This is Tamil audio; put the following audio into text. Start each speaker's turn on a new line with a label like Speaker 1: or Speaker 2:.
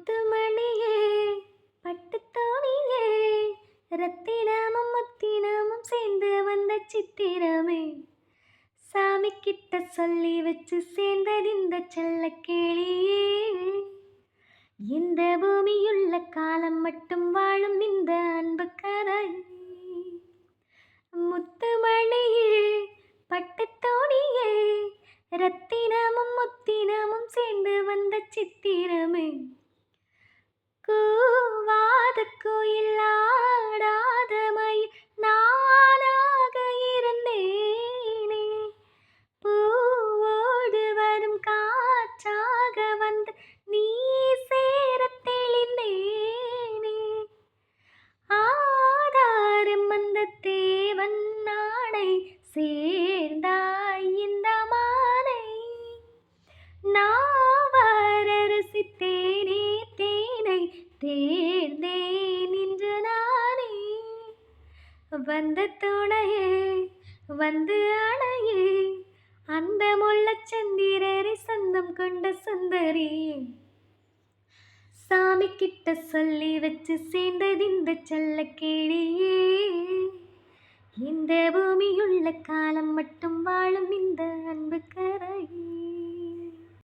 Speaker 1: முத்துமணியே பட்டுத்தோணியே ரத்தினமும் முத்தினமும் சேர்ந்து வந்த சித்திரமே சாமி கிட்ட சொல்லி வச்சு சேர்ந்தது இந்த செல்ல கிளியே. இந்த பூமியுள்ள காலம் மட்டும் வாழும் இந்த அன்பு கதை. முத்துமணியே பட்டுத்தோணியே ரத்தினமும் முத்தினமும் சேர்ந்து வந்த சித்திரமே கூவாத கோயில் ஆடாத மயில் நானாக இருந்தேனே. பூவோடு வரும் காற்றாக வந்து நீ சேரத் தெளிந்தேனே. ஆதாரம் அந்த தேவன் நாடை சேர்ந்தாய் இந்த மாலை. நான் ரசித்தேனே தேனை தேர்ந்தேன் இன்று நானே. வந்த துணையே வந்து அணையே அந்த முள்ளச்சந்திரரை சொந்தம் கொண்ட சுந்தரியே. சாமி கிட்ட சொல்லி வச்சு சேர்ந்தது இந்த செல்ல கிளியே. இந்த பூமியுள்ள காலம் மட்டும்